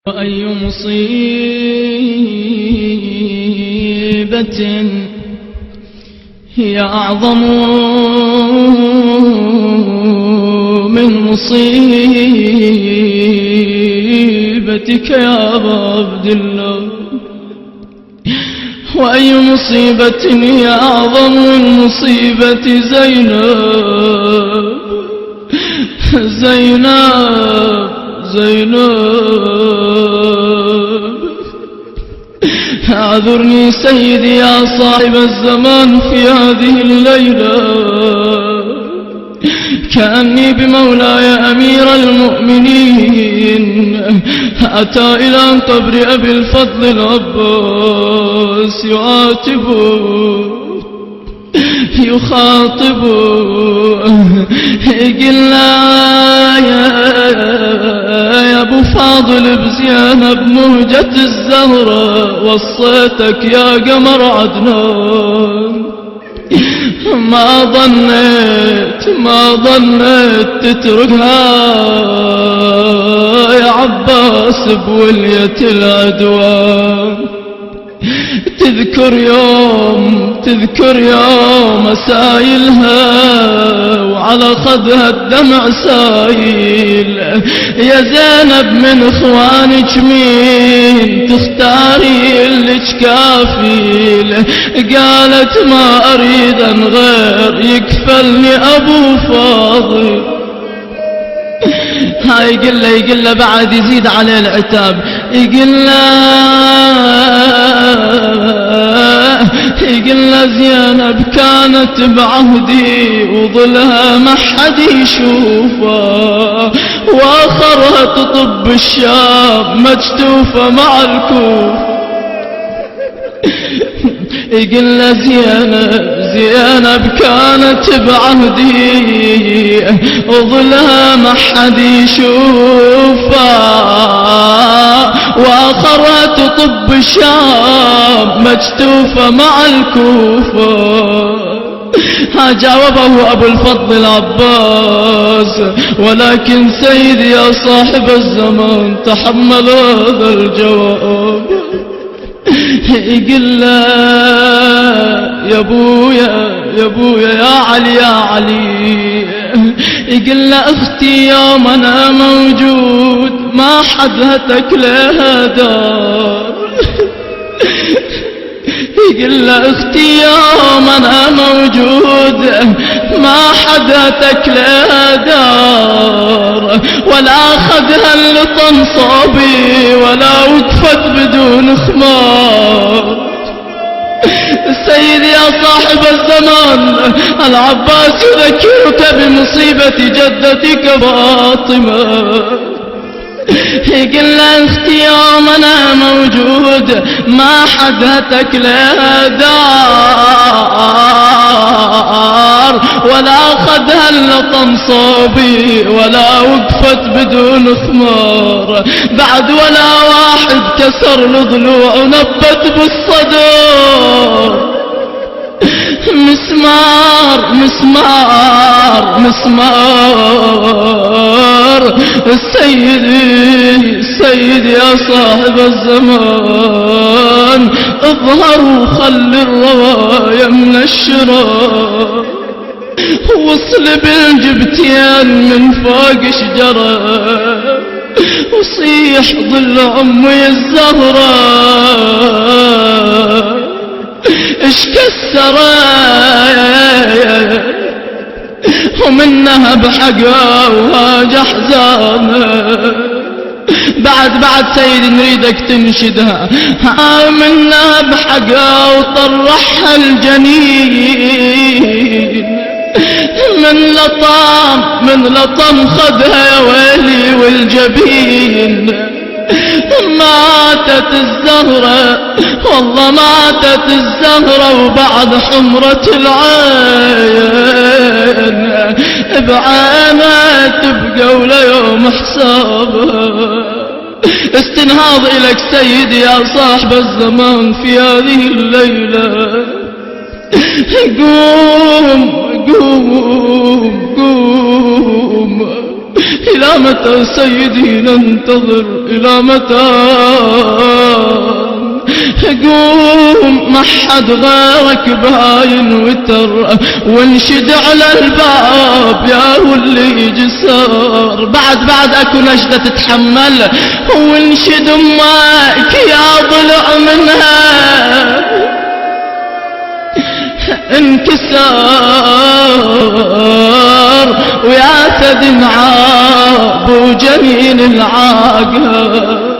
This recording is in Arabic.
وأي مصيبة هي أعظم من مصيبتك يا أبا عبد الله. وأي مصيبة هي أعظم من مصيبة زينب. اعذرني سيدي يا صاحب الزمان في هذه الليلة، كأني بمولاي أمير المؤمنين أتى إلى قبر أبي الفضل العباس يعاتبه يخاطبه يقول لا يا أبو فاضل بزينب مهجة الزهرة وصيتك يا قمر عدنان. ما ظنيت تتركها يا عباس بولية العدوان. تذكر يوم سايلها وعلى خدها الدمع سايل. يا زينب من اخوانك مين تختاري لك كافيل؟ قالت ما اريد ان غير يكفلني ابو فاضل. هاي يقول له بعد يزيد عليه العتاب، يقول له زينب كانت بعهدي وظلها ما حد يشوفها، واخرها تطب الشام مجتوفة مع الكوفة. يقول له زينب كانت بعهدي وظلها ما حد يشوفها، واخرها تطب الشام مجتوفة مع الكوفة. جاوبه أبو الفضل العباس، ولكن سيدي يا صاحب الزمان تحمل هذا الجواب. يقول له يا ابويا يا علي، يقول له اختي يوم انا موجود ما حد هتك لها دار. يقول له اختي يوم انا موجود ما حد هتك لها دار، ولا اخذها اللطم صوبي ولا وقفت بدون خمار. سيدي يا صاحب الزمان العباس يذكرك بمصيبة جدتك فاطمة. يقول له اختي يوم انا موجود ما حد هتك لها دار، ولا اخذها اللطم صوبي ولا وقفت بدون خمار. بعد ولا واحد كسر الضلوع ونبت بالصدر. مسمار سيدي يا صاحب الزمان اظهر وخل الرواية من الشرار. وصل بالجبتين من فوق شجرة وصيح ظل أمي الزهرة اش كسرت ومنها بحقها وهاج احزانه. بعد سيدي نريدك تنشدها. منها بحقها وطرحها الجنين، من لطم خدها يا ويلي والجبين. ماتت الزهرة والله ماتت الزهرة وبعد حمرة العين بعينها تبقى ولا يوم حسابها. استنهاض إليك سيدي يا صاحب الزمان في هذه الليلة. قوم إلى متى سيدي ننتظر؟ إلى متى؟ قوم ما حد غيرك باين وتر، وانشد على الباب يا واللي جسار. بعد اكو نجدة تتحمل، وانشد امك يا ضلع منها انكسار، ويا ثدي معاب وجنين العاقل.